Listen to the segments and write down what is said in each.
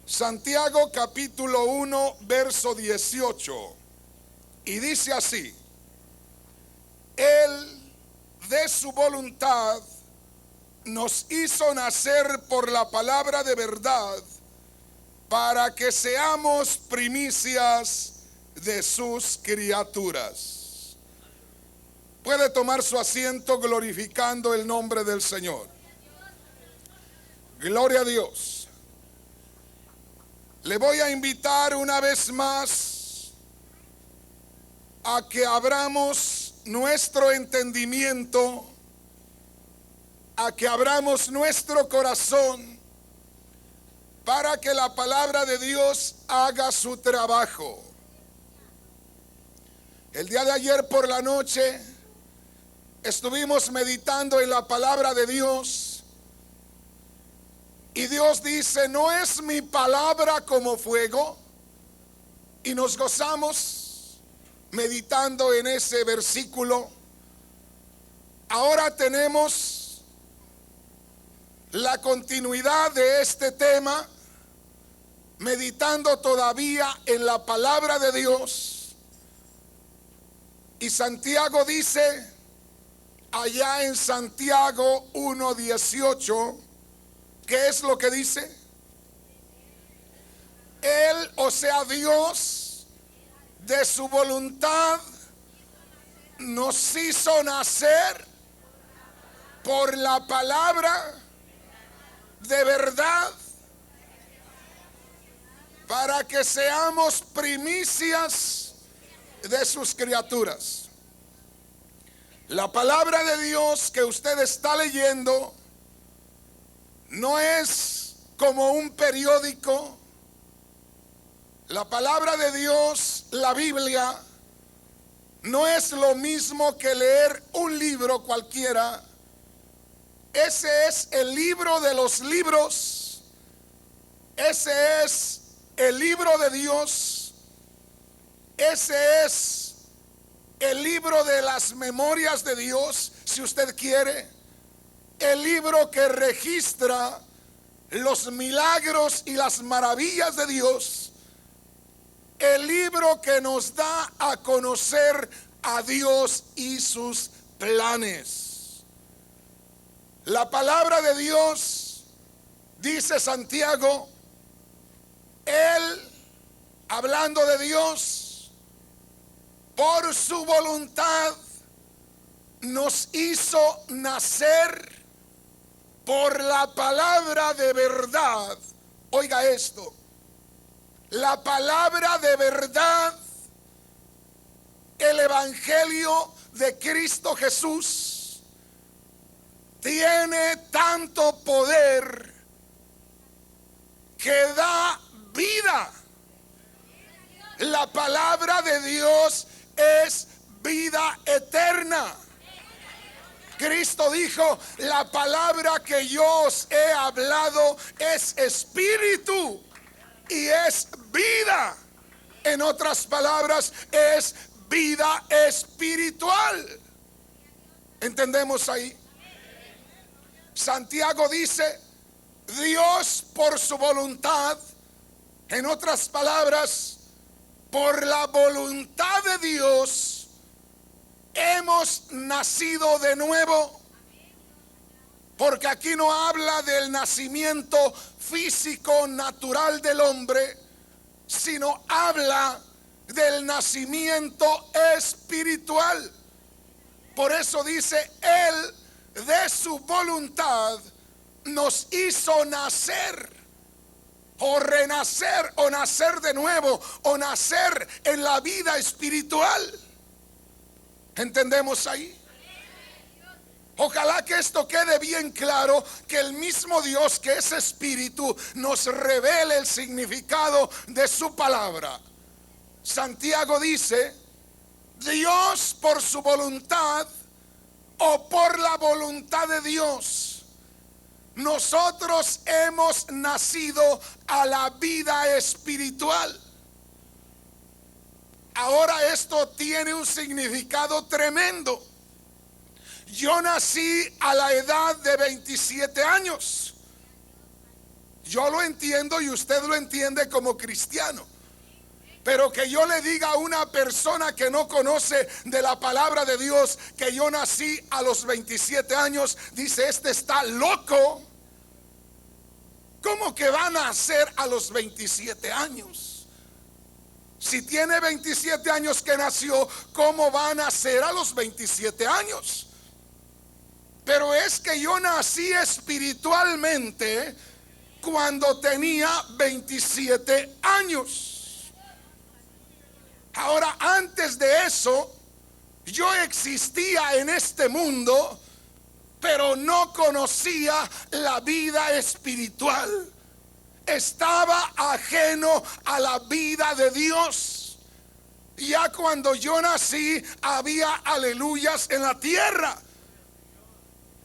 Santiago capítulo 1 verso 18, y dice así: Él de su voluntad nos hizo nacer por la palabra de verdad, para que seamos primicias de sus criaturas. Puede tomar su asiento glorificando el nombre del Señor. Gloria a Dios. Le voy a invitar una vez más a que abramos nuestro entendimiento, a que abramos nuestro corazón para que la palabra de Dios haga su trabajo. El día de ayer por la noche estuvimos meditando en la palabra de Dios. Y Dios dice: no es mi palabra como fuego. Y nos gozamos meditando en ese versículo. Ahora tenemos la continuidad de este tema, meditando todavía en la palabra de Dios. Y Santiago dice, allá en Santiago 1:18, ¿qué es lo que dice? Él, o sea Dios, de su voluntad nos hizo nacer por la palabra de verdad, para que seamos primicias de sus criaturas. La palabra de Dios que usted está leyendo no es como un periódico. La palabra de Dios, la Biblia, no es lo mismo que leer un libro cualquiera. Ese es el libro de los libros. Ese es el libro de Dios. Ese es el libro de las memorias de Dios, si usted quiere. El libro que registra los milagros y las maravillas de Dios. El libro que nos da a conocer a Dios y sus planes. La palabra de Dios, dice Santiago, Él, hablando de Dios, por su voluntad nos hizo nacer por la palabra de verdad. Oiga esto: la palabra de verdad, el evangelio de Cristo Jesús, tiene tanto poder que da vida. La palabra de Dios es vida eterna. Cristo dijo: la palabra que yo os he hablado es espíritu y es vida. En otras palabras, es vida espiritual. ¿Entendemos ahí? Santiago dice: Dios por su voluntad, en otras palabras, por la voluntad de Dios, hemos nacido de nuevo. Porque aquí no habla del nacimiento físico natural del hombre, sino habla del nacimiento espiritual. Por eso dice: Él de su voluntad nos hizo nacer, o renacer, o nacer de nuevo, o nacer en la vida espiritual. ¿Entendemos ahí? Ojalá que esto quede bien claro, que el mismo Dios que es espíritu nos revele el significado de su palabra. Santiago dice: Dios por su voluntad, o por la voluntad de Dios, nosotros hemos nacido a la vida espiritual. Ahora esto tiene un significado tremendo. Yo nací a la edad de 27 años. Yo lo entiendo y usted lo entiende como cristiano. Pero que yo le diga a una persona que no conoce de la palabra de Dios que yo nací a los 27 años, dice, este está loco. ¿Cómo que va a nacer a los 27 años? Si tiene 27 años que nació, ¿cómo va a nacer a los 27 años? Pero es que yo nací espiritualmente cuando tenía 27 años. Ahora, antes de eso, yo existía en este mundo, pero no conocía la vida espiritual. Estaba ajeno a la vida de Dios. Ya cuando yo nací, había aleluyas en la tierra.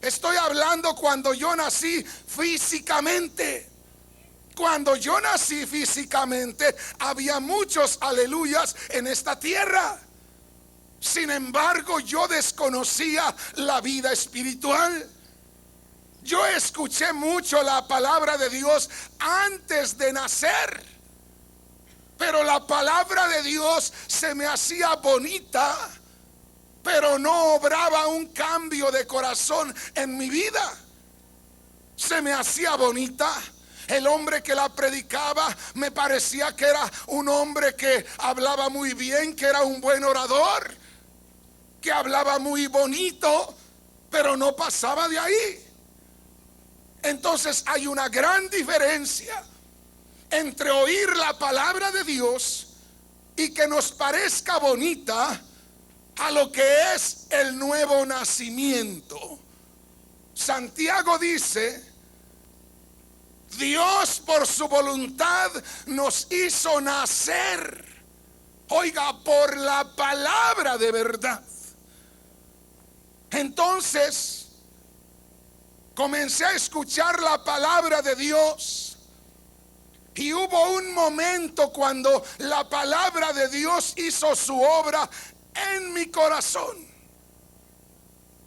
Estoy hablando cuando yo nací físicamente. Cuando yo nací físicamente, había muchos aleluyas en esta tierra. Sin embargo, yo desconocía la vida espiritual. Yo escuché mucho la palabra de Dios antes de nacer, pero la palabra de Dios se me hacía bonita, pero no obraba un cambio de corazón en mi vida. Se me hacía bonita. El hombre que la predicaba me parecía que era un hombre que hablaba muy bien, que era un buen orador, que hablaba muy bonito, pero no pasaba de ahí. Entonces hay una gran diferencia entre oír la palabra de Dios y que nos parezca bonita a lo que es el nuevo nacimiento. Santiago dice, Dios por su voluntad nos hizo nacer, oiga, por la palabra de verdad. Entonces comencé a escuchar la palabra de Dios y hubo un momento cuando la palabra de Dios hizo su obra en mi corazón.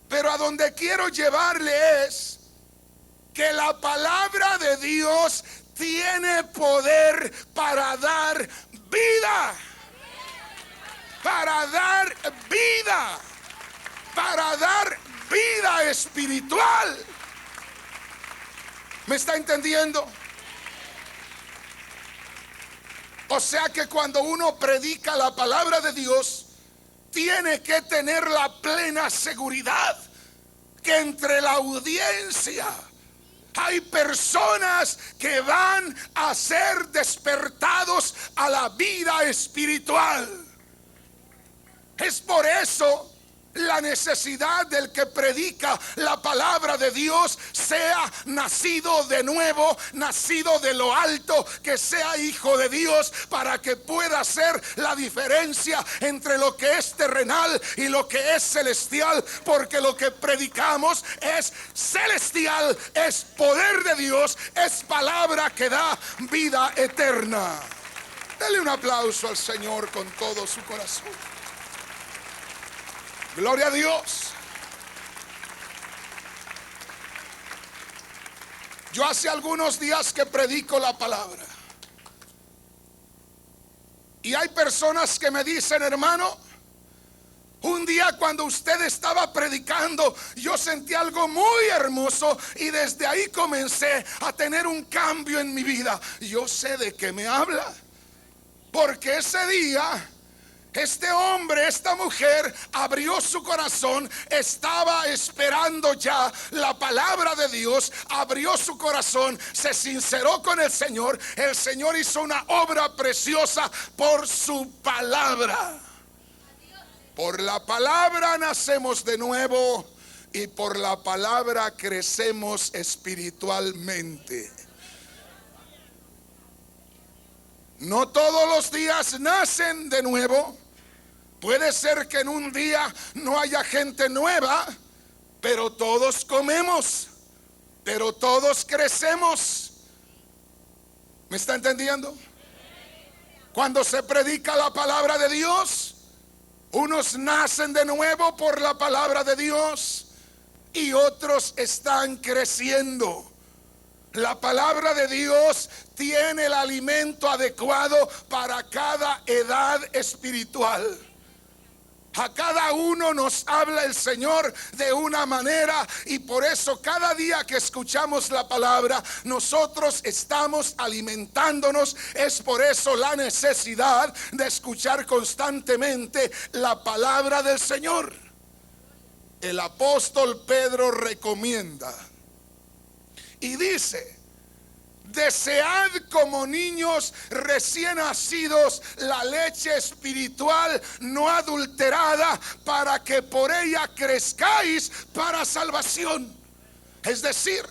Pero a donde quiero llevarle es que la palabra de Dios tiene poder para dar vida, para dar vida, para dar vida espiritual. ¿Me está entendiendo? O sea que cuando uno predica la palabra de Dios, tiene que tener la plena seguridad que entre la audiencia hay personas que van a ser despertados a la vida espiritual. Es por eso la necesidad del que predica la palabra de Dios sea nacido de nuevo, nacido de lo alto, que sea hijo de Dios, para que pueda hacer la diferencia entre lo que es terrenal y lo que es celestial, porque lo que predicamos es celestial, es poder de Dios, es palabra que da vida eterna. Dele un aplauso al Señor con todo su corazón. Gloria a Dios. Yo hace algunos días que predico la palabra y hay personas que me dicen, hermano, un día cuando usted estaba predicando, yo sentí algo muy hermoso y desde ahí comencé a tener un cambio en mi vida. Yo sé de qué me habla, porque ese día este hombre, esta mujer abrió su corazón, estaba esperando ya la palabra de Dios, abrió su corazón, se sinceró con el Señor hizo una obra preciosa por su palabra. Por la palabra nacemos de nuevo y por la palabra crecemos espiritualmente. No todos los días nacen de nuevo. Puede ser que en un día no haya gente nueva, pero todos comemos, pero todos crecemos. ¿Me está entendiendo? Cuando se predica la palabra de Dios, unos nacen de nuevo por la palabra de Dios y otros están creciendo. La palabra de Dios tiene el alimento adecuado para cada edad espiritual. A cada uno nos habla el Señor de una manera, y por eso cada día que escuchamos la palabra nosotros estamos alimentándonos. Es por eso la necesidad de escuchar constantemente la palabra del Señor. El apóstol Pedro recomienda y dice: desead como niños recién nacidos la leche espiritual no adulterada, para que por ella crezcáis para salvación. Es decir,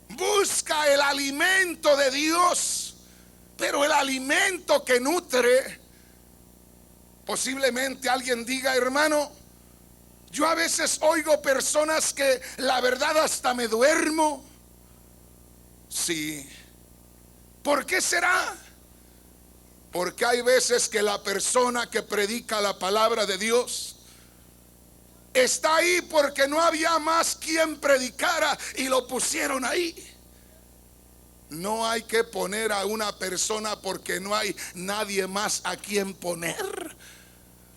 busca el alimento de Dios, pero el alimento que nutre. Posiblemente alguien diga: hermano, yo a veces oigo personas que la verdad hasta me duermo. Sí. ¿Por qué será? Porque hay veces que la persona que predica la palabra de Dios está ahí porque no había más quien predicara y lo pusieron ahí. No hay que poner a una persona porque no hay nadie más a quien poner.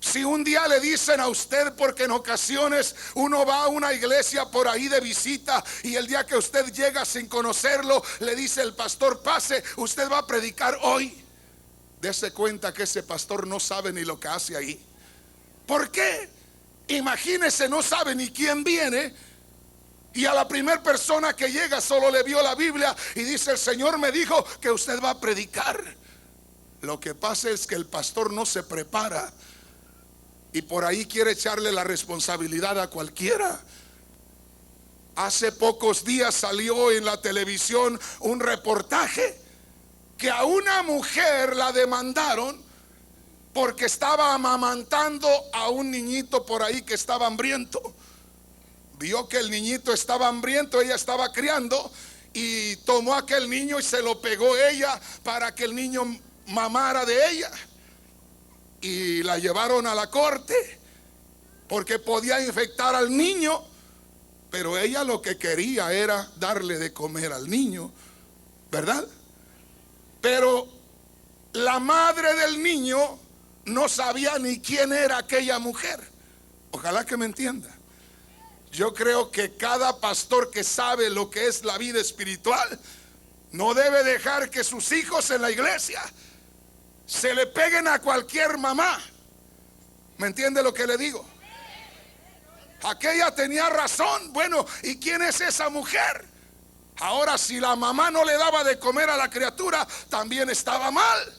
Si un día le dicen a usted, porque en ocasiones uno va a una iglesia por ahí de visita, y el día que usted llega sin conocerlo, le dice el pastor: pase, usted va a predicar hoy. Dese cuenta que ese pastor no sabe ni lo que hace ahí. ¿Por qué? Imagínese, no sabe ni quién viene, y a la primera persona que llega solo le vio la Biblia y dice: el Señor me dijo que usted va a predicar. Lo que pasa es que el pastor no se prepara, y por ahí quiere echarle la responsabilidad a cualquiera. Hace pocos días salió en la televisión un reportaje que a una mujer la demandaron porque estaba amamantando a un niñito por ahí que estaba hambriento. Vio que el niñito estaba hambriento, ella estaba criando, y tomó a aquel niño y se lo pegó ella para que el niño mamara de ella. Y la llevaron a la corte porque podía infectar al niño, pero ella lo que quería era darle de comer al niño, ¿verdad? Pero la madre del niño no sabía ni quién era aquella mujer. Ojalá que me entienda. Yo creo que cada pastor que sabe lo que es la vida espiritual no debe dejar que sus hijos en la iglesia se le peguen a cualquier mamá. ¿Me entiende lo que le digo? Aquella tenía razón. Bueno, ¿y quién es esa mujer? Ahora, si la mamá no le daba de comer a la criatura, también estaba mal,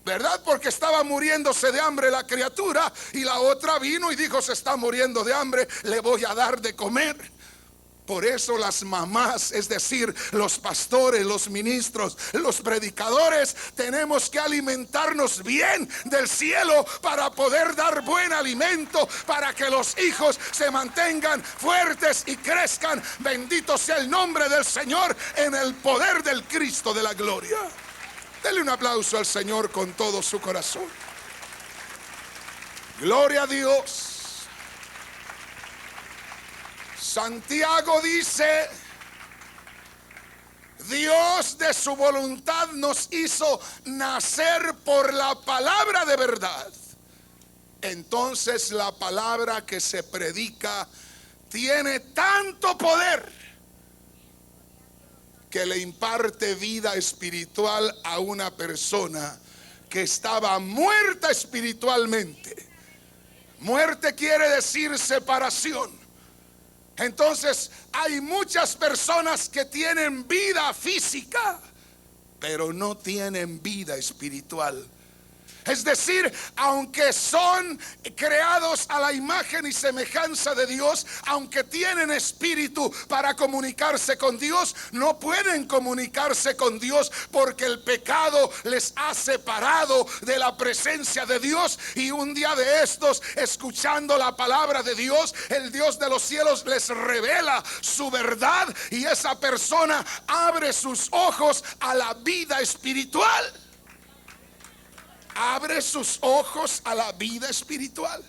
¿verdad? Porque estaba muriéndose de hambre la criatura, y la otra vino y dijo: se está muriendo de hambre, le voy a dar de comer. Por eso las mamás, es decir, los pastores, los ministros, los predicadores, tenemos que alimentarnos bien del cielo para poder dar buen alimento, para que los hijos se mantengan fuertes y crezcan. Bendito sea el nombre del Señor, en el poder del Cristo de la gloria. Dele un aplauso al Señor con todo su corazón. Gloria a Dios. Santiago dice: Dios de su voluntad nos hizo nacer por la palabra de verdad. Entonces la palabra que se predica tiene tanto poder que le imparte vida espiritual a una persona que estaba muerta espiritualmente. Muerte quiere decir separación. Entonces hay muchas personas que tienen vida física, pero no tienen vida espiritual. Es decir, aunque son creados a la imagen y semejanza de Dios, aunque tienen espíritu para comunicarse con Dios, no pueden comunicarse con Dios porque el pecado les ha separado de la presencia de Dios. Y un día de estos, escuchando la palabra de Dios, el Dios de los cielos les revela su verdad, y esa persona abre sus ojos a la vida espiritual. Abre sus ojos a la vida espiritual.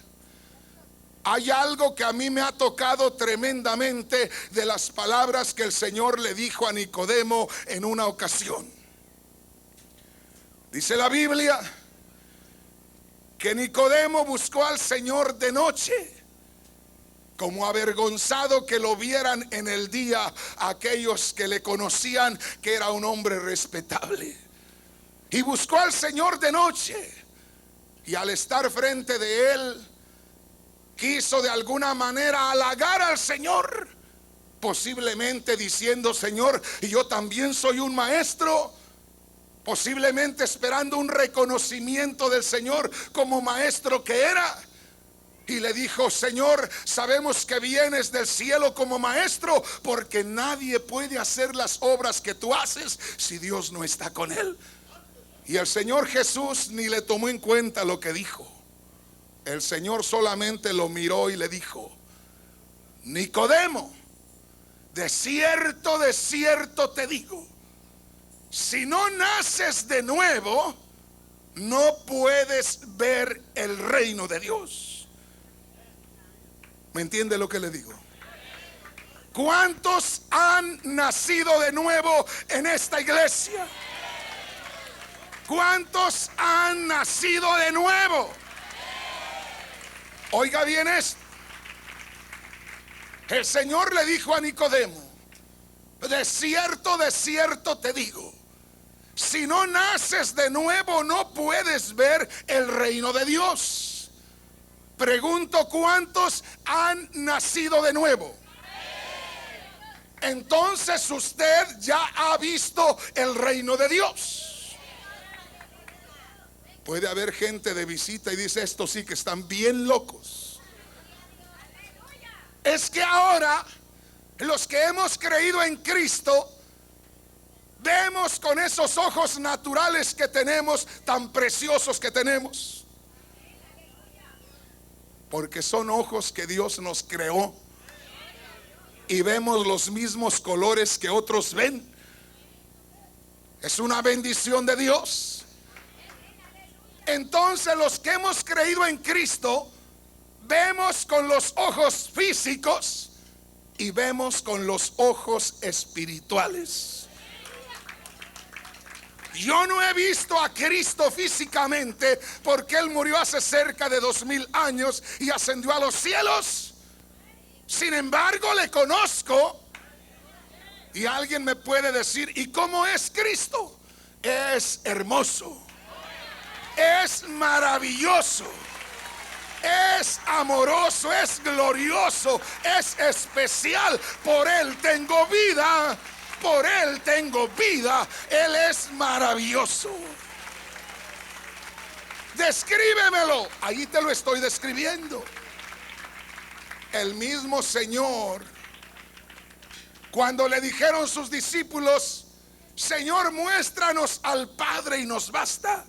Hay algo que a mí me ha tocado tremendamente de las palabras que el Señor le dijo a Nicodemo en una ocasión. Dice la Biblia que Nicodemo buscó al Señor de noche, como avergonzado que lo vieran en el día aquellos que le conocían que era un hombre respetable. Y buscó al Señor de noche, y al estar frente de él, quiso de alguna manera halagar al Señor, posiblemente diciendo: Señor, yo también soy un maestro. Posiblemente esperando un reconocimiento del Señor como maestro que era. Y le dijo: Señor, sabemos que vienes del cielo como maestro, porque nadie puede hacer las obras que tú haces si Dios no está con él. Y el Señor Jesús ni le tomó en cuenta lo que dijo. El Señor solamente lo miró y le dijo: Nicodemo, de cierto te digo, si no naces de nuevo, no puedes ver el reino de Dios. ¿Me entiende lo que le digo? ¿Cuántos han nacido de nuevo en esta iglesia? ¿Cuántos han nacido de nuevo? Oiga bien esto. El Señor le dijo a Nicodemo: de cierto te digo, si no naces de nuevo, no puedes ver el reino de Dios. Pregunto: ¿cuántos han nacido de nuevo? Entonces usted ya ha visto el reino de Dios. Puede haber gente de visita y dice: estos sí que están bien locos. Es que ahora los que hemos creído en Cristo vemos con esos ojos naturales que tenemos, tan preciosos que tenemos, porque son ojos que Dios nos creó, y vemos los mismos colores que otros ven. Es una bendición de Dios. Entonces los que hemos creído en Cristo vemos con los ojos físicos y vemos con los ojos espirituales. Yo no he visto a Cristo físicamente, porque Él murió hace cerca de 2000 años y ascendió a los cielos. Sin embargo, le conozco. Y alguien me puede decir: ¿y cómo es Cristo? Es hermoso, es maravilloso, es amoroso, es glorioso, es especial. Por Él tengo vida. Por Él tengo vida. Él es maravilloso. Descríbemelo. Ahí te lo estoy describiendo. El mismo Señor, cuando le dijeron sus discípulos: Señor, muéstranos al Padre y nos basta.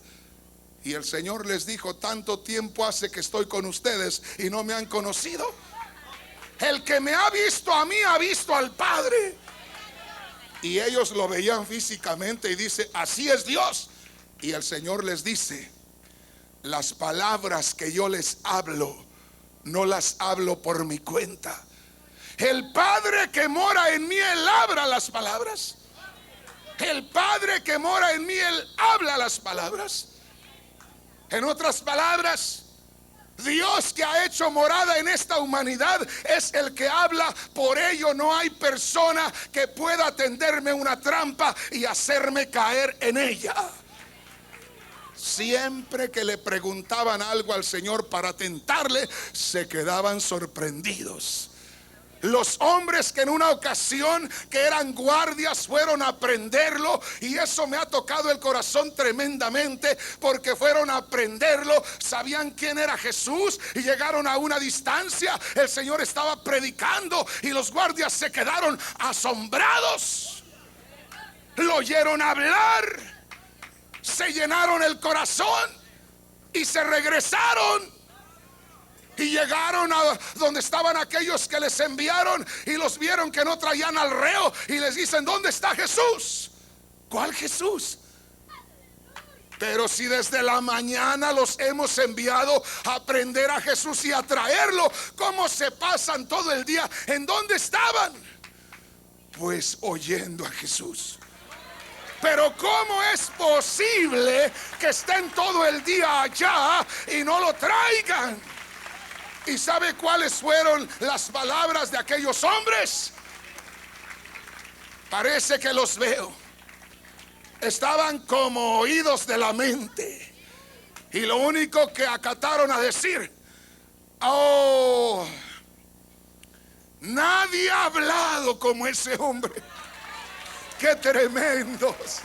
Y el Señor les dijo: tanto tiempo hace que estoy con ustedes y no me han conocido. El que me ha visto a mí ha visto al Padre. Y ellos lo veían físicamente y dice: así es Dios. Y el Señor les dice: las palabras que yo les hablo, no las hablo por mi cuenta. El Padre que mora en mí, Él habla las palabras. El Padre que mora en mí, Él habla las palabras. En otras palabras, Dios que ha hecho morada en esta humanidad es el que habla. Por ello no hay persona que pueda tenderme una trampa y hacerme caer en ella. Siempre que le preguntaban algo al Señor para tentarle, se quedaban sorprendidos. Los hombres que en una ocasión, que eran guardias, fueron a prenderlo, y eso me ha tocado el corazón tremendamente, porque fueron a prenderlo, sabían quién era Jesús y llegaron a una distancia. El Señor estaba predicando y los guardias se quedaron asombrados. Lo oyeron hablar, se llenaron el corazón y se regresaron. Y llegaron a donde estaban aquellos que les enviaron y los vieron que no traían al reo, y les dicen: ¿dónde está Jesús? ¿Cuál Jesús? Pero si desde la mañana los hemos enviado a aprender a Jesús y a traerlo, ¿cómo se pasan todo el día? ¿En dónde estaban? Pues oyendo a Jesús. Pero ¿cómo es posible que estén todo el día allá y no lo traigan? ¿Y sabe cuáles fueron las palabras de aquellos hombres? Parece que los veo. Estaban como oídos de la mente. Y lo único que acataron a decir: oh, nadie ha hablado como ese hombre. ¡Qué tremendos!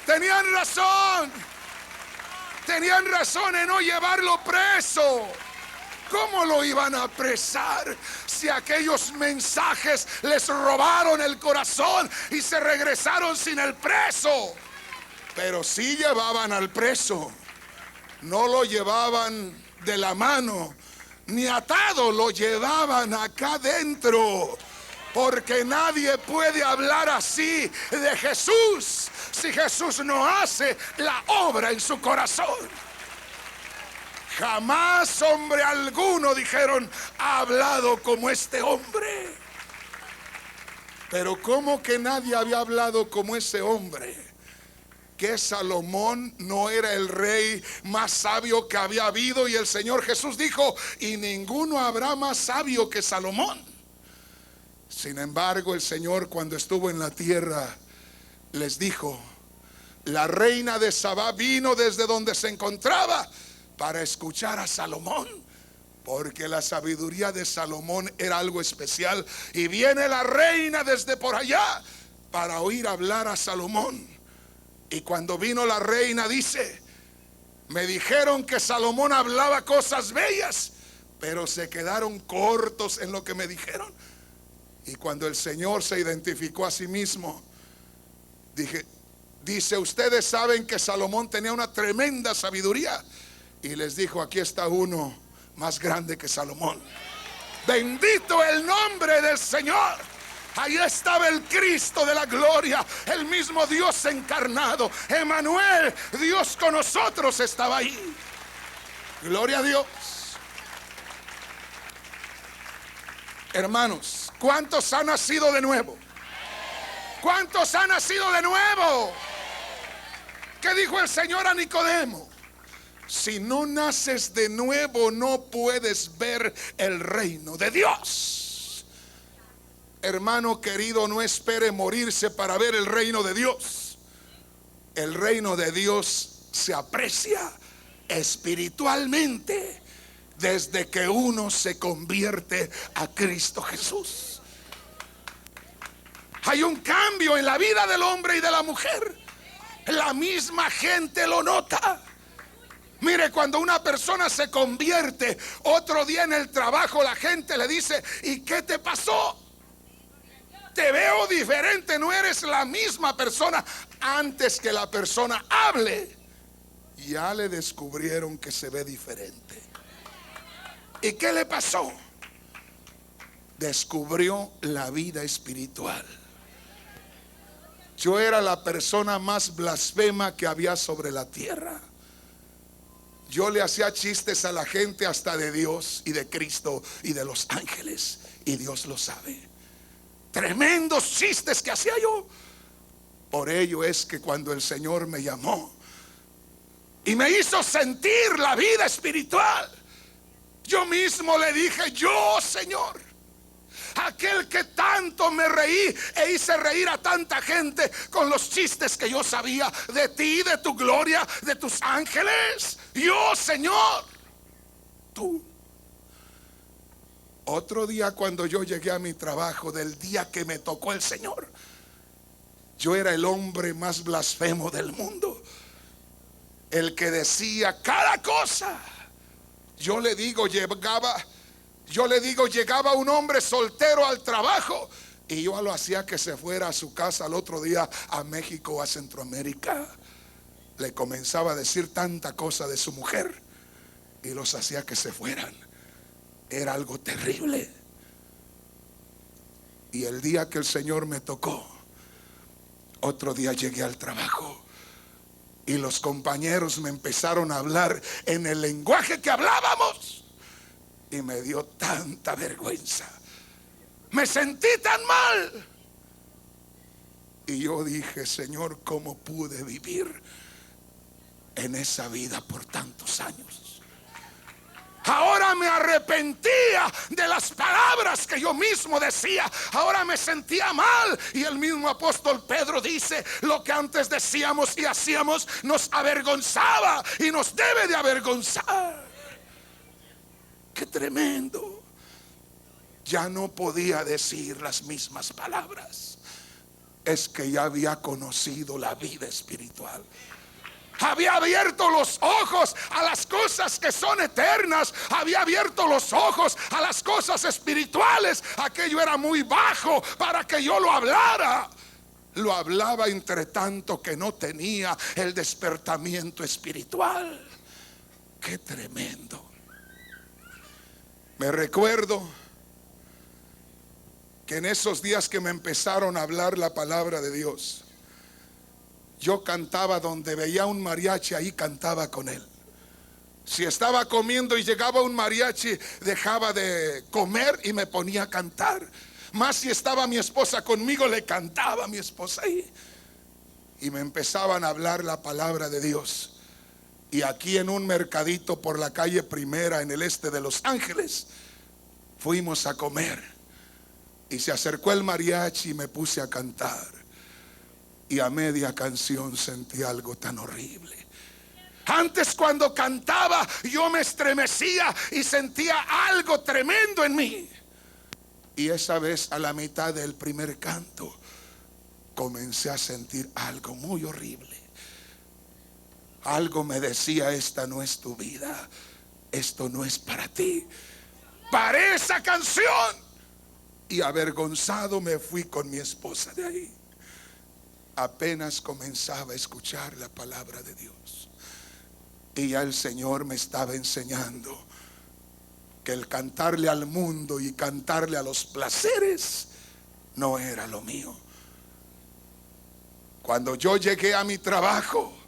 Tenían razón. Tenían razón en no llevarlo preso. ¿Cómo lo iban a apresar si aquellos mensajes les robaron el corazón y se regresaron sin el preso? Pero sí llevaban al preso. No lo llevaban de la mano ni atado, lo llevaban acá dentro. Porque nadie puede hablar así de Jesús si Jesús no hace la obra en su corazón. Jamás hombre alguno, dijeron, ha hablado como este hombre. Pero ¿cómo que nadie había hablado como ese hombre? Que Salomón no era el rey más sabio que había habido. Y el Señor Jesús dijo: y ninguno habrá más sabio que Salomón. Sin embargo, el Señor, cuando estuvo en la tierra, les dijo: la reina de Sabá vino desde donde se encontraba para escuchar a Salomón, porque la sabiduría de Salomón era algo especial. Y viene la reina desde por allá para oír hablar a Salomón. Y cuando vino la reina, dice: me dijeron que Salomón hablaba cosas bellas, pero se quedaron cortos en lo que me dijeron. Y cuando el Señor se identificó a sí mismo, dice: ustedes saben que Salomón tenía una tremenda sabiduría. Y les dijo: aquí está uno más grande que Salomón. Bendito el nombre del Señor. Ahí estaba el Cristo de la gloria, el mismo Dios encarnado, Emmanuel, Dios con nosotros, estaba ahí. Gloria a Dios. Hermanos, ¿cuántos han nacido de nuevo? ¿Cuántos han nacido de nuevo? ¿Qué dijo el Señor a Nicodemo? Si no naces de nuevo, no puedes ver el reino de Dios. Hermano querido, no espere morirse para ver el reino de Dios. El reino de Dios se aprecia espiritualmente desde que uno se convierte a Cristo Jesús. Hay un cambio en la vida del hombre y de la mujer. La misma gente lo nota. Mire, cuando una persona se convierte, otro día en el trabajo la gente le dice: ¿y qué te pasó? Te veo diferente, no eres la misma persona. Antes que la persona hable, ya le descubrieron que se ve diferente. ¿Y qué le pasó? Descubrió la vida espiritual. Yo era la persona más blasfema que había sobre la tierra. Yo le hacía chistes a la gente hasta de Dios y de Cristo y de los ángeles, y Dios lo sabe. Tremendos chistes que hacía yo. Por ello es que cuando el Señor me llamó y me hizo sentir la vida espiritual, yo mismo le dije: yo, Señor, aquel que tanto me reí e hice reír a tanta gente con los chistes que yo sabía de ti, de tu gloria, de tus ángeles, yo, Señor, tú. Otro día, cuando yo llegué a mi trabajo, del día que me tocó el Señor, yo era el hombre más blasfemo del mundo, el que decía cada cosa. Yo le digo, llegaba un hombre soltero al trabajo y yo lo hacía que se fuera a su casa al otro día a México o a Centroamérica. Le comenzaba a decir tanta cosa de su mujer y los hacía que se fueran. Era algo terrible. Y el día que el Señor me tocó, otro día llegué al trabajo Y los compañeros me empezaron a hablar en el lenguaje que hablábamos. Y me dio tanta vergüenza. Me sentí tan mal. Y yo dije, Señor, ¿cómo pude vivir en esa vida por tantos años? Ahora me arrepentía de las palabras que yo mismo decía. Ahora me sentía mal. Y el mismo apóstol Pedro dice, lo que antes decíamos y hacíamos nos avergonzaba y nos debe de avergonzar. Qué tremendo. Ya no podía decir las mismas palabras. Es que ya había conocido la vida espiritual. Había abierto los ojos a las cosas que son eternas. Había abierto los ojos a las cosas espirituales. Aquello era muy bajo para que yo lo hablara. Lo hablaba entre tanto que no tenía el despertamiento espiritual. Qué tremendo. Me recuerdo que en esos días que me empezaron a hablar la palabra de Dios, yo cantaba donde veía un mariachi, ahí cantaba con él. Si estaba comiendo y llegaba un mariachi, dejaba de comer y me ponía a cantar. Más si estaba mi esposa conmigo, le cantaba a mi esposa ahí. Y me empezaban a hablar la palabra de Dios. Y aquí en un mercadito por la calle Primera, en el este de Los Ángeles, fuimos a comer. Y se acercó el mariachi y me puse a cantar. Y a media canción sentí algo tan horrible. Antes cuando cantaba yo me estremecía y sentía algo tremendo en mí. Y esa vez a la mitad del primer canto comencé a sentir algo muy horrible. Algo me decía, esta no es tu vida, esto no es para ti. Paré esa canción y avergonzado me fui con mi esposa de ahí. Apenas comenzaba a escuchar la palabra de Dios y ya el Señor me estaba enseñando que el cantarle al mundo y cantarle a los placeres no era lo mío. Cuando yo llegué a mi trabajo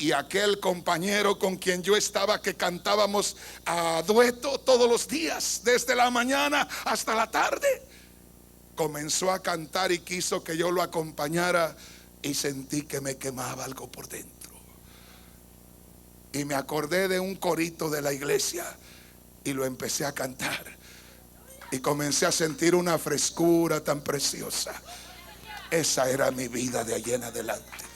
y aquel compañero con quien yo estaba, que cantábamos a dueto todos los días desde la mañana hasta la tarde, comenzó a cantar y quiso que yo lo acompañara y sentí que me quemaba algo por dentro. Y me acordé de un corito de la iglesia y lo empecé a cantar. Y comencé a sentir una frescura tan preciosa. Esa era mi vida de ahí en adelante.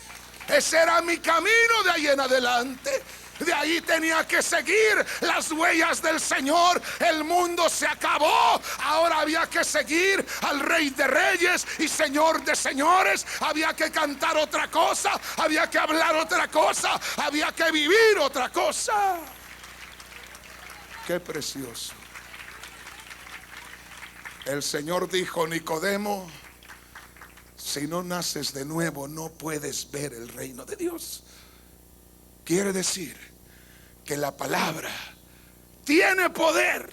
Ese era mi camino de ahí en adelante. De ahí tenía que seguir las huellas del Señor. El mundo se acabó. Ahora había que seguir al Rey de Reyes y Señor de Señores. Había que cantar otra cosa. Había que hablar otra cosa. Había que vivir otra cosa. Qué precioso. El Señor dijo, Nicodemo, si no naces de nuevo no puedes ver el reino de Dios. Quiere decir que la palabra tiene poder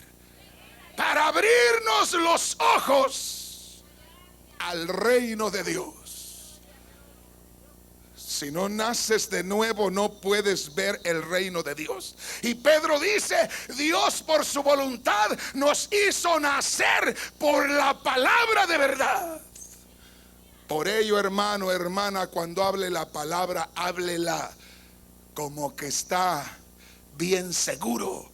para abrirnos los ojos al reino de Dios. Si no naces de nuevo no puedes ver el reino de Dios. Y Pedro dice, Dios por su voluntad nos hizo nacer por la palabra de verdad. Por ello, hermano, hermana, cuando hable la palabra, háblela como que está bien seguro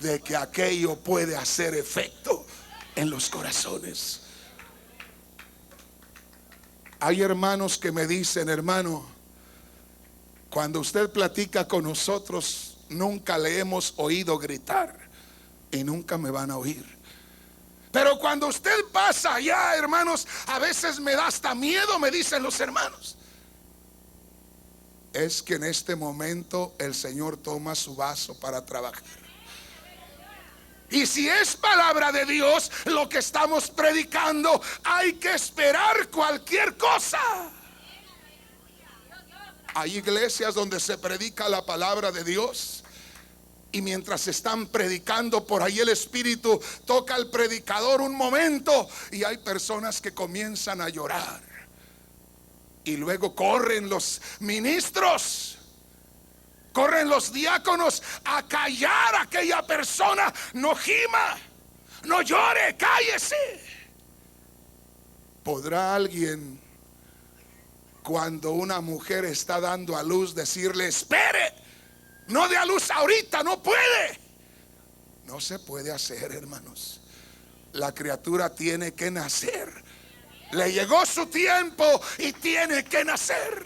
de que aquello puede hacer efecto en los corazones. Hay hermanos que me dicen, hermano, cuando usted platica con nosotros, nunca le hemos oído gritar y nunca me van a oír. Pero cuando usted pasa allá, hermanos, a veces me da hasta miedo, me dicen los hermanos. Es que en este momento el Señor toma su vaso para trabajar. Y si es palabra de Dios lo que estamos predicando, hay que esperar cualquier cosa. Hay iglesias donde se predica la palabra de Dios y mientras están predicando, por ahí el Espíritu toca al predicador un momento y hay personas que comienzan a llorar. Y luego corren los ministros, corren los diáconos a callar a aquella persona. No gima, no llore, cállese. ¿Podrá alguien, cuando una mujer está dando a luz, decirle: espere, no dé a luz ahorita, no puede? No se puede hacer, hermanos. La criatura tiene que nacer. Le llegó su tiempo y tiene que nacer.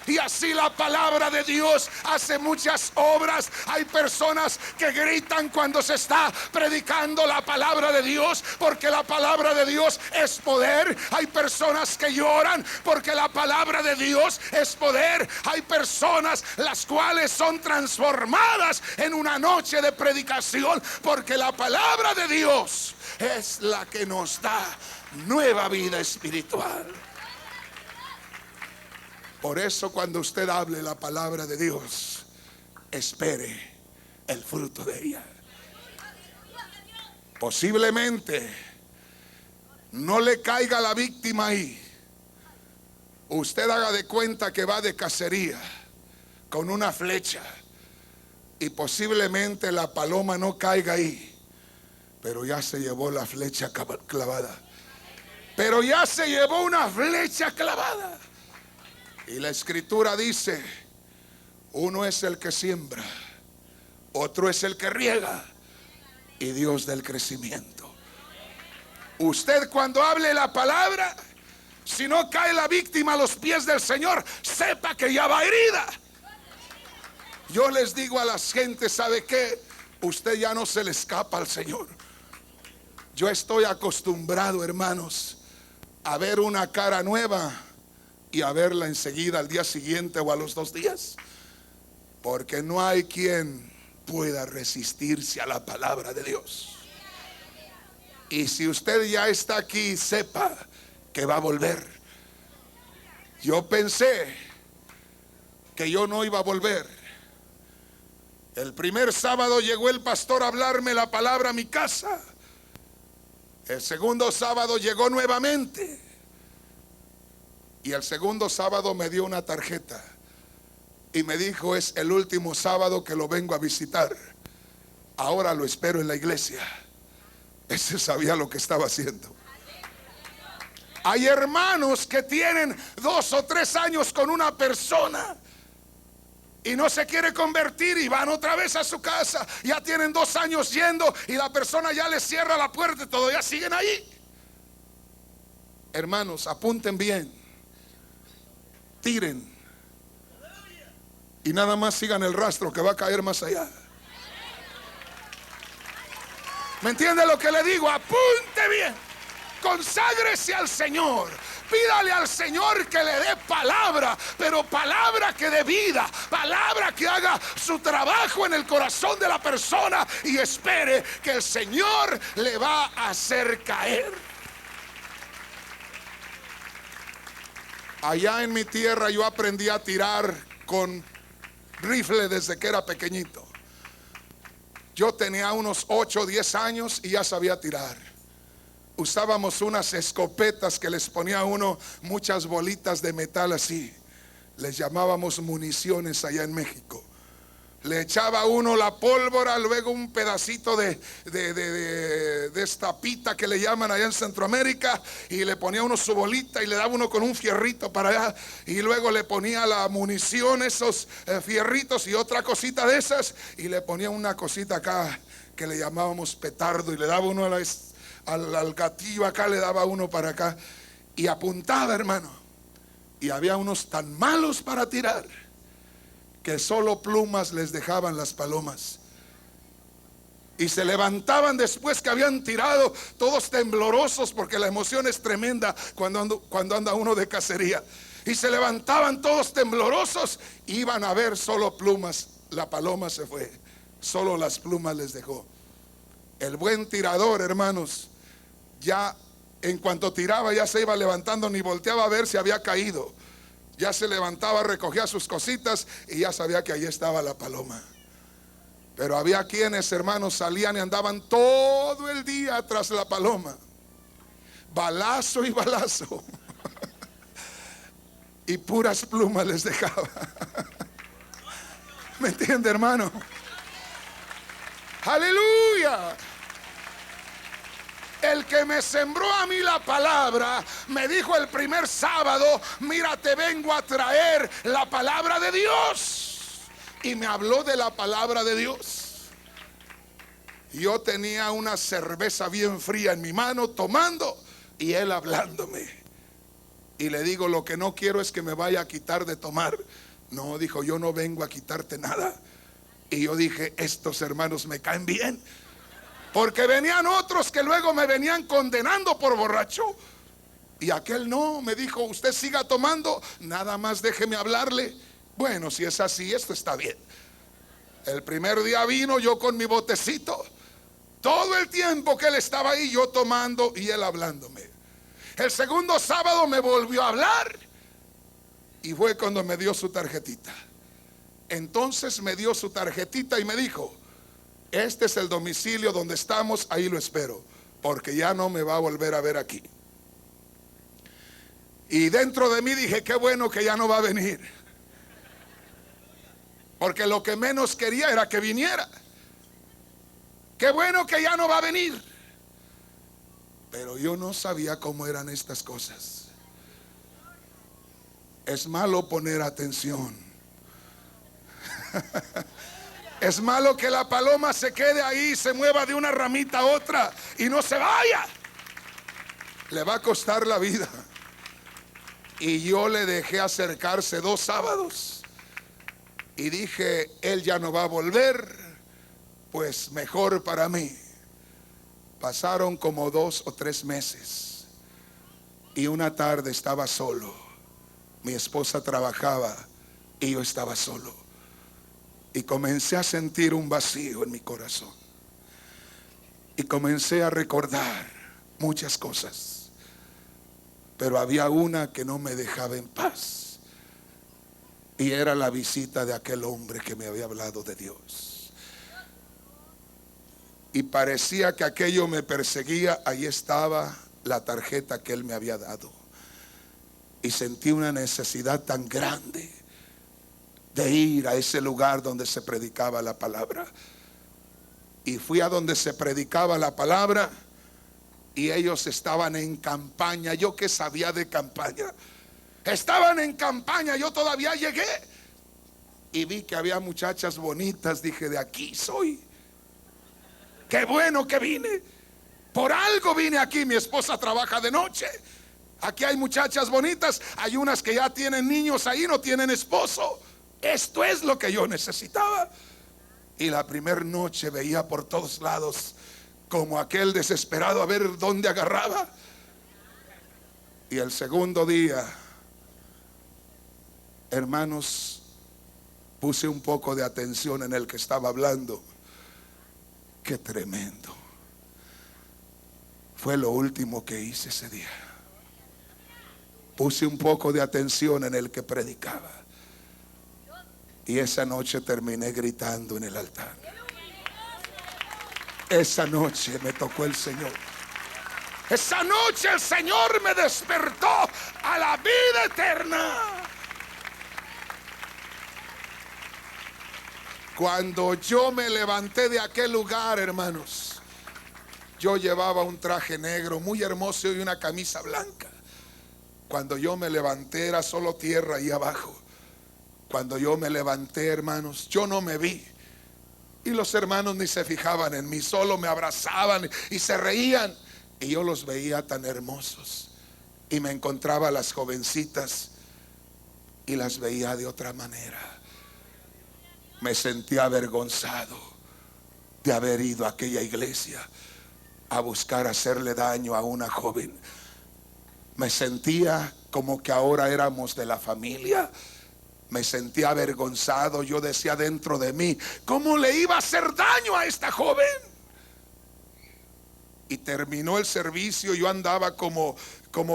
Y así la palabra de Dios hace muchas obras. Hay personas que gritan cuando se está predicando la palabra de Dios, porque la palabra de Dios es poder. Hay personas que lloran porque la palabra de Dios es poder. Hay personas las cuales son transformadas en una noche de predicación, porque la palabra de Dios es la que nos da nueva vida espiritual. Por eso, cuando usted hable la palabra de Dios, espere el fruto de ella. Posiblemente no le caiga la víctima ahí. Usted haga de cuenta que va de cacería con una flecha, y posiblemente la paloma no caiga ahí, pero ya se llevó la flecha clavada. Pero ya se llevó una flecha clavada. Y la escritura dice: uno es el que siembra, otro es el que riega, y Dios da el crecimiento. Usted, cuando hable la palabra, si no cae la víctima a los pies del Señor, sepa que ya va herida. Yo les digo a las gentes: ¿sabe qué? Usted ya no se le escapa al Señor. Yo estoy acostumbrado, hermanos, a ver una cara nueva y a verla enseguida al día siguiente o a los 2 días, porque no hay quien pueda resistirse a la palabra de Dios. Y si usted ya está aquí, sepa que va a volver. Yo pensé que yo no iba a volver. El primer sábado llegó el pastor a hablarme la palabra a mi casa. El segundo sábado llegó nuevamente. Y el segundo sábado me dio una tarjeta y me dijo: es el último sábado que lo vengo a visitar. Ahora lo espero en la iglesia. Ese sabía lo que estaba haciendo. Hay hermanos que tienen 2 o 3 años con una persona y no se quiere convertir, y van otra vez a su casa. Ya tienen 2 años yendo y la persona ya les cierra la puerta y todavía siguen ahí. Hermanos, apunten bien, tiren y nada más sigan el rastro que va a caer más allá. ¿Me entiende lo que le digo? Apunte bien, conságrese al Señor. Pídale al Señor que le dé palabra, pero palabra que dé vida, palabra que haga su trabajo en el corazón de la persona, y espere que el Señor le va a hacer caer. Allá en mi tierra yo aprendí a tirar con rifle desde que era pequeñito. Yo tenía unos 8 o 10 años y ya sabía tirar. Usábamos unas escopetas que les ponía a uno muchas bolitas de metal así. Les llamábamos municiones allá en México. Le echaba uno la pólvora, luego un pedacito de esta pita que le llaman allá en Centroamérica, y le ponía uno su bolita y le daba uno con un fierrito para allá, y luego le ponía la munición, esos fierritos y otra cosita de esas, y le ponía una cosita acá que le llamábamos petardo, y le daba uno al gatillo acá, le daba uno para acá y apuntaba, hermano. Y había unos tan malos para tirar que solo plumas les dejaban las palomas, y se levantaban después que habían tirado, todos temblorosos, porque la emoción es tremenda cuando anda uno de cacería. Y se levantaban todos temblorosos, iban a ver solo plumas. La paloma se fue, solo las plumas les dejó. El buen tirador, hermanos, ya en cuanto tiraba ya se iba levantando, ni volteaba a ver si había caído. Ya se levantaba, recogía sus cositas y ya sabía que ahí estaba la paloma. Pero había quienes, hermanos, salían y andaban todo el día tras la paloma, balazo y balazo. y puras plumas les dejaba. ¿Me entiende, hermano? Aleluya. El que me sembró a mí la palabra me dijo el primer sábado: mira, te vengo a traer la palabra de Dios. Y me habló de la palabra de Dios. Yo tenía una cerveza bien fría en mi mano tomando y él hablándome. Y le digo: lo que no quiero es que me vaya a quitar de tomar. No, dijo, yo no vengo a quitarte nada. Y yo dije: estos hermanos me caen bien. Porque venían otros que luego me venían condenando por borracho. Y aquel no, me dijo: usted siga tomando, nada más déjeme hablarle. Bueno, si es así, esto está bien. El primer día vino yo con mi botecito. Todo el tiempo que él estaba ahí, yo tomando y él hablándome. El segundo sábado me volvió a hablar. Y fue cuando me dio su tarjetita. Entonces me dio su tarjetita y me dijo: este es el domicilio donde estamos, ahí lo espero, porque ya no me va a volver a ver aquí. Y dentro de mí dije: qué bueno que ya no va a venir, porque lo que menos quería era que viniera. Qué bueno que ya no va a venir. Pero yo no sabía cómo eran estas cosas. Es malo poner atención. Es malo que la paloma se quede ahí, se mueva de una ramita a otra y no se vaya. Le va a costar la vida. Y yo le dejé acercarse 2 sábados. Y dije: él ya no va a volver, pues mejor para mí. Pasaron como 2 o 3 meses. Y una tarde estaba solo. Mi esposa trabajaba y yo estaba solo. Y comencé a sentir un vacío en mi corazón. Y comencé a recordar muchas cosas. Pero había una que no me dejaba en paz. Y era la visita de aquel hombre que me había hablado de Dios. Y parecía que aquello me perseguía. Ahí estaba la tarjeta que él me había dado. Y sentí una necesidad tan grande de ir a ese lugar donde se predicaba la palabra. Y fui a donde se predicaba la palabra. Y ellos estaban en campaña. Yo que sabía de campaña. Estaban en campaña. Yo todavía llegué y vi que había muchachas bonitas. Dije: de aquí soy. Qué bueno que vine. Por algo vine aquí. Mi esposa trabaja de noche. Aquí hay muchachas bonitas. Hay unas que ya tienen niños ahí, no tienen esposo. Esto es lo que yo necesitaba. Y la primera noche veía por todos lados como aquel desesperado a ver dónde agarraba. Y el segundo día, hermanos, puse un poco de atención en el que estaba hablando. Qué tremendo. Fue lo último que hice ese día. Puse un poco de atención en el que predicaba. Y esa noche terminé gritando en el altar. Esa noche me tocó el Señor. Esa noche el Señor me despertó a la vida eterna. Cuando yo me levanté de aquel lugar, hermanos, yo llevaba un traje negro muy hermoso y una camisa blanca. Cuando yo me levanté era solo tierra ahí abajo. Cuando yo me levanté, hermanos, yo no me vi. Y los hermanos ni se fijaban en mí, solo me abrazaban y se reían. Y yo los veía tan hermosos. Y me encontraba a las jovencitas y las veía de otra manera. Me sentía avergonzado de haber ido a aquella iglesia a buscar hacerle daño a una joven. Me sentía como que ahora éramos de la familia. Me sentía avergonzado. Yo decía dentro de mí: ¿cómo le iba a hacer daño a esta joven? Y terminó el servicio. Yo andaba como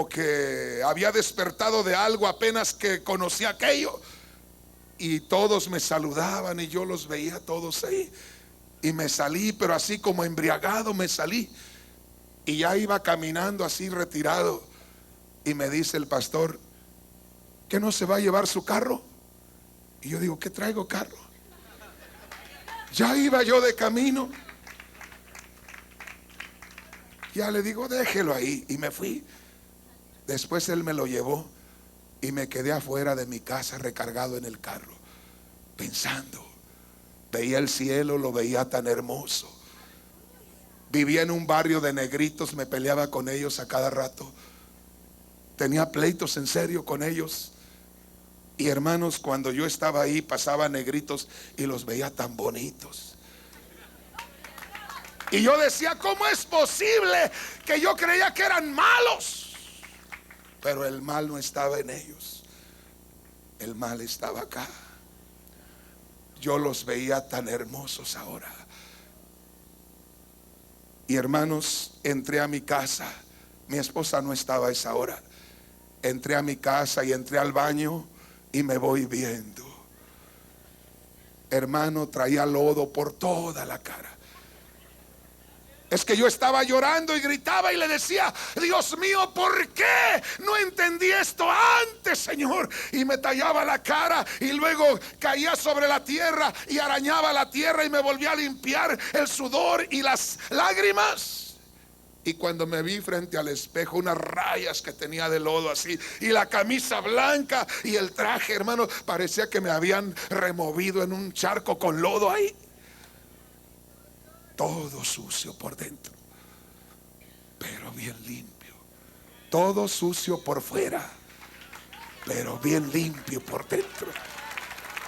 que había despertado de algo apenas que conocía aquello. Y todos me saludaban y yo los veía todos ahí. Y me salí, pero así como embriagado me salí. Y ya iba caminando así retirado. Y me dice el pastor: ¿qué no se va a llevar su carro? Y yo digo, ¿qué traigo carro? Ya iba yo de camino. Ya le digo, déjelo ahí. Y me fui. Después él me lo llevó y me quedé afuera de mi casa recargado en el carro, pensando. Veía el cielo, lo veía tan hermoso. Vivía en un barrio de negritos, me peleaba con ellos a cada rato. Tenía pleitos en serio con ellos. Y hermanos, cuando yo estaba ahí pasaban negritos y los veía tan bonitos. Y yo decía, ¿cómo es posible que yo creía que eran malos? Pero el mal no estaba en ellos. El mal estaba acá. Yo los veía tan hermosos ahora. Y hermanos, entré a mi casa. Mi esposa no estaba a esa hora. Entré a mi casa y entré al baño y me voy viendo. Hermano, traía lodo por toda la cara. Es que yo estaba llorando y gritaba y le decía, Dios mío, ¿por qué no entendí esto antes, Señor? Y me tallaba la cara y luego caía sobre la tierra y arañaba la tierra y me volvía a limpiar el sudor y las lágrimas. Y cuando me vi frente al espejo, unas rayas que tenía de lodo así, y la camisa blanca y el traje, hermano, parecía que me habían removido en un charco con lodo ahí. Todo sucio por dentro, pero bien limpio. Todo sucio por fuera, pero bien limpio por dentro.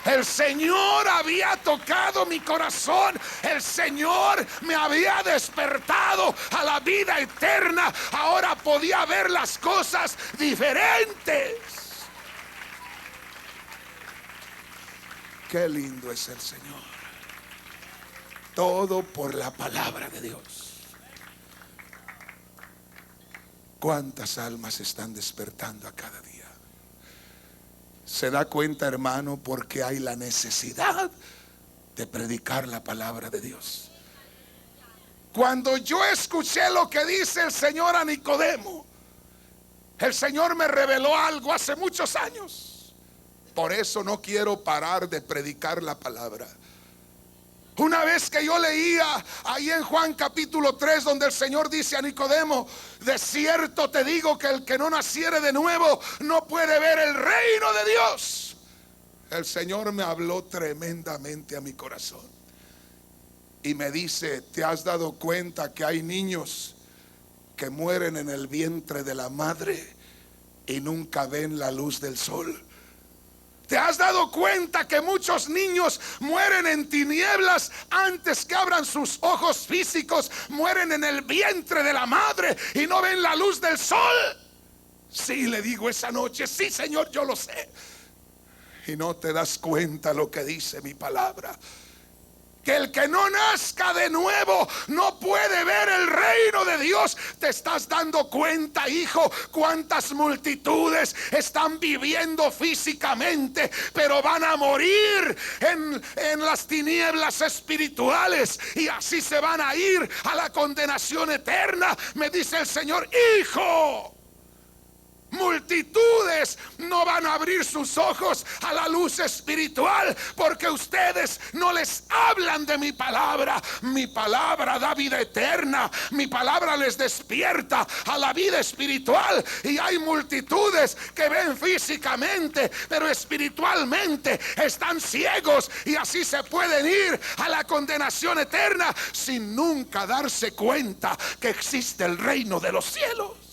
El Señor había tocado mi corazón. El Señor me había despertado a la vida eterna. Ahora podía ver las cosas diferentes. Qué lindo es el Señor. Todo por la palabra de Dios. ¿Cuántas almas están despertando a cada día? ¿Se da cuenta, hermano, porque hay la necesidad de predicar la palabra de Dios? Cuando yo escuché lo que dice el Señor a Nicodemo, el Señor me reveló algo hace muchos años. Por eso no quiero parar de predicar la palabra. Una vez que yo leía ahí en Juan capítulo 3, donde el Señor dice a Nicodemo, de cierto te digo que el que no naciere de nuevo no puede ver el reino de Dios. El Señor me habló tremendamente a mi corazón y me dice, ¿te has dado cuenta que hay niños que mueren en el vientre de la madre y nunca ven la luz del sol? ¿Te has dado cuenta que muchos niños mueren en tinieblas antes que abran sus ojos físicos? Mueren en el vientre de la madre y no ven la luz del sol. Sí, le digo esa noche, sí, Señor, yo lo sé. Y no te das cuenta lo que dice mi palabra, que el que no nazca de nuevo no puede ver el reino de Dios. ¿Te estás dando cuenta, hijo, cuántas multitudes están viviendo físicamente, pero van a morir en las tinieblas espirituales y así se van a ir a la condenación eterna? Me dice el Señor, hijo, multitudes no van a abrir sus ojos a la luz espiritual porque ustedes no les hablan de mi palabra. Mi palabra da vida eterna. Mi palabra les despierta a la vida espiritual. Y hay multitudes que ven físicamente, pero espiritualmente están ciegos y así se pueden ir a la condenación eterna sin nunca darse cuenta que existe el reino de los cielos.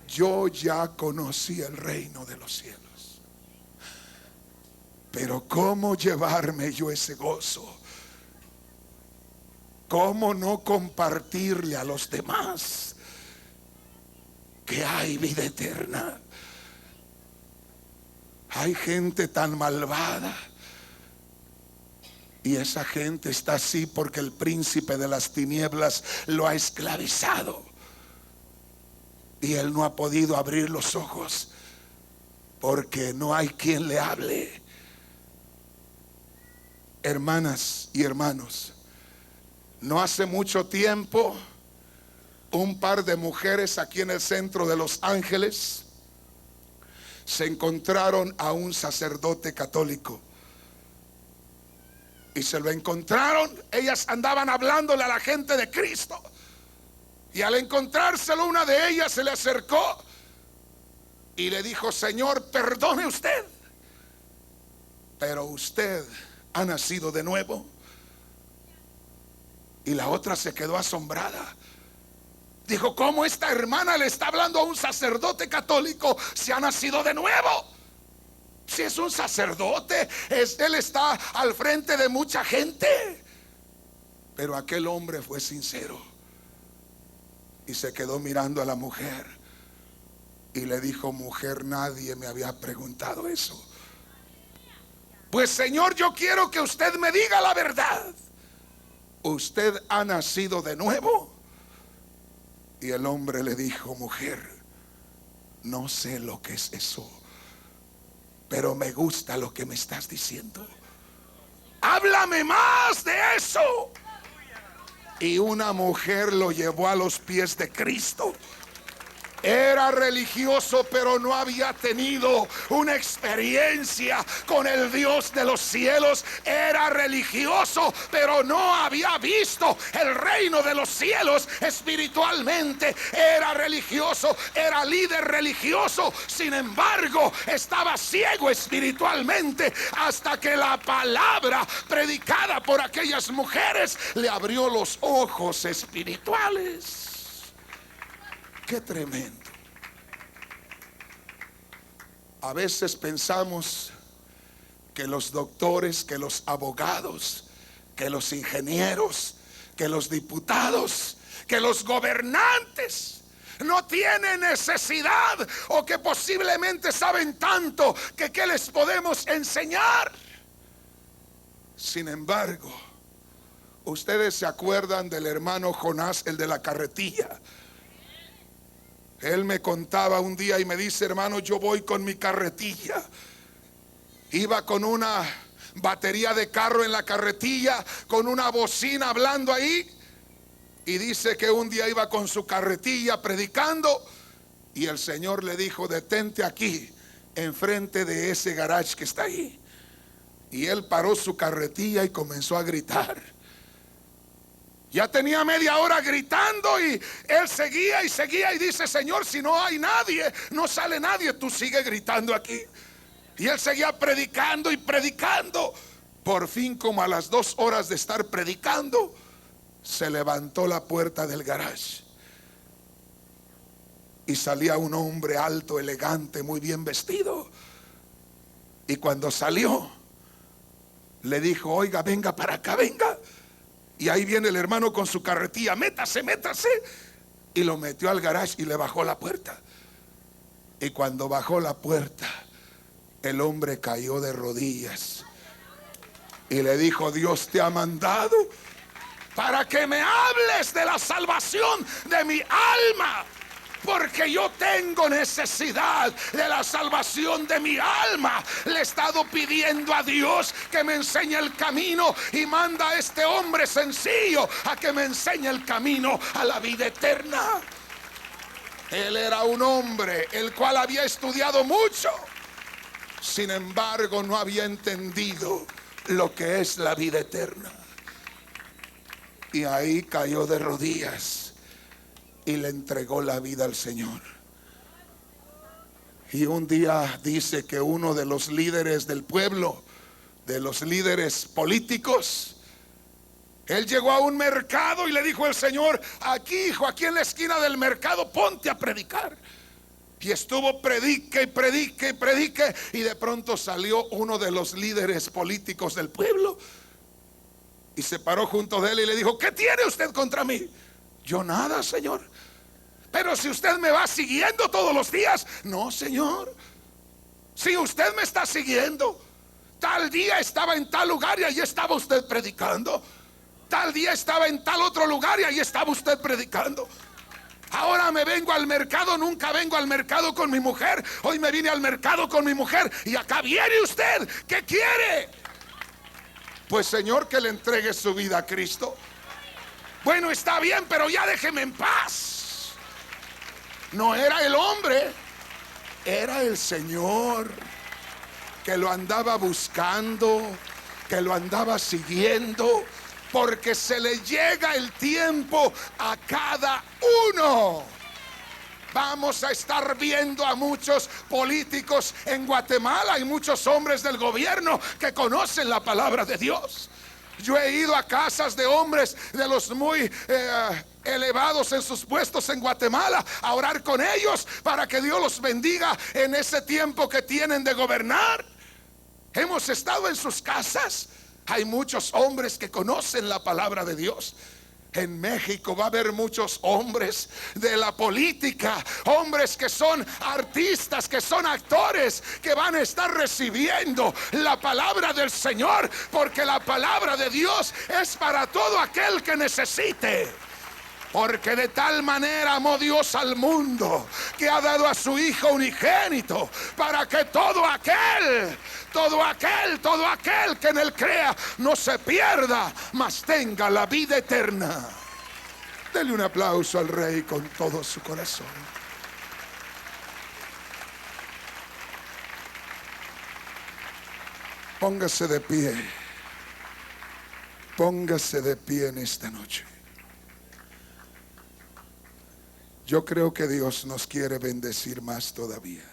Yo ya conocí el reino de los cielos, pero ¿cómo llevarme yo ese gozo? ¿Cómo no compartirle a los demás que hay vida eterna? Hay gente tan malvada y esa gente está así porque el príncipe de las tinieblas lo ha esclavizado. Y él no ha podido abrir los ojos porque no hay quien le hable. Hermanas y hermanos, no hace mucho tiempo un par de mujeres aquí en el centro de Los Ángeles se encontraron a un sacerdote católico. Y se lo encontraron. Ellas andaban hablándole a la gente de Cristo. Y al encontrárselo, una de ellas se le acercó y le dijo: Señor, perdone usted, pero usted ha nacido de nuevo. Y la otra se quedó asombrada. Dijo: ¿cómo esta hermana le está hablando a un sacerdote católico si ha nacido de nuevo? Si es un sacerdote, él está al frente de mucha gente. Pero aquel hombre fue sincero y se quedó mirando a la mujer y le dijo: mujer, nadie me había preguntado eso. Pues Señor, yo quiero que usted me diga la verdad. ¿Usted ha nacido de nuevo? Y el hombre le dijo: mujer, no sé lo que es eso, pero me gusta lo que me estás diciendo. Háblame más de eso. Y una mujer lo llevó a los pies de Cristo. Era religioso, pero no había tenido una experiencia con el Dios de los cielos. Era religioso, pero no había visto el reino de los cielos espiritualmente. Era religioso, era líder religioso. Sin embargo, estaba ciego espiritualmente, hasta que la palabra predicada por aquellas mujeres le abrió los ojos espirituales. Qué tremendo. A veces pensamos que los doctores, que los abogados, que los ingenieros, que los diputados, que los gobernantes no tienen necesidad, o que posiblemente saben tanto que qué les podemos enseñar. Sin embargo, ustedes se acuerdan del hermano Jonás, el de la carretilla. Él me contaba un día y me dice: hermano, yo voy con mi carretilla. Iba con una batería de carro en la carretilla, con una bocina hablando ahí. Y dice que un día iba con su carretilla predicando, y el Señor le dijo: detente aquí, enfrente de ese garage que está ahí. Y él paró su carretilla y comenzó a gritar. Ya tenía media hora gritando y él seguía y seguía, y dice: Señor, si no hay nadie, no sale nadie, tú sigue gritando aquí. Y él seguía predicando y predicando. Por fin, como a las 2 horas de estar predicando, se levantó la puerta del garage y salía un hombre alto, elegante, muy bien vestido. Y cuando salió, le dijo: oiga, venga para acá, venga. Y ahí viene el hermano con su carretilla: métase, métase. Y lo metió al garage y le bajó la puerta. Y cuando bajó la puerta, el hombre cayó de rodillas y le dijo: Dios te ha mandado para que me hables de la salvación de mi alma, porque yo tengo necesidad de la salvación de mi alma. Le he estado pidiendo a Dios que me enseñe el camino, y manda a este hombre sencillo a que me enseñe el camino a la vida eterna. Él era un hombre el cual había estudiado mucho, sin embargo no había entendido lo que es la vida eterna. Y ahí cayó de rodillas y le entregó la vida al Señor. Y un día dice que uno de los líderes del pueblo, de los líderes políticos, él llegó a un mercado y le dijo al Señor: aquí, hijo, aquí en la esquina del mercado, ponte a predicar. Y estuvo predique y predique y predique, y de pronto salió uno de los líderes políticos del pueblo y se paró junto de él y le dijo: ¿qué tiene usted contra mí? Yo nada, Señor. Pero si usted me va siguiendo todos los días. No, Señor. Si usted me está siguiendo, tal día estaba en tal lugar y allí estaba usted predicando. Tal día estaba en tal otro lugar y allí estaba usted predicando. Ahora me vengo al mercado, nunca vengo al mercado con mi mujer. Hoy me vine al mercado con mi mujer y acá viene usted. ¿Qué quiere? Pues, Señor, que le entregue su vida a Cristo. Bueno, está bien, pero ya déjeme en paz. No era el hombre Era el Señor que lo andaba buscando, que lo andaba siguiendo, porque se le llega el tiempo a cada uno. Vamos a estar viendo a muchos políticos en Guatemala. Hay muchos hombres del gobierno que conocen la palabra de Dios. Yo he ido a casas de hombres de los muy elevados en sus puestos en Guatemala a orar con ellos para que Dios los bendiga en ese tiempo que tienen de gobernar. Hemos estado en sus casas. Hay muchos hombres que conocen la palabra de Dios. En México va a haber muchos hombres de la política, hombres que son artistas, que son actores, que van a estar recibiendo la palabra del Señor, porque la palabra de Dios es para todo aquel que necesite. Porque de tal manera amó Dios al mundo, que ha dado a su Hijo unigénito, para que todo aquel que en él crea no se pierda, mas tenga la vida eterna. Dele un aplauso al Rey con todo su corazón. Póngase de pie. Póngase de pie en esta noche. Yo creo que Dios nos quiere bendecir más todavía.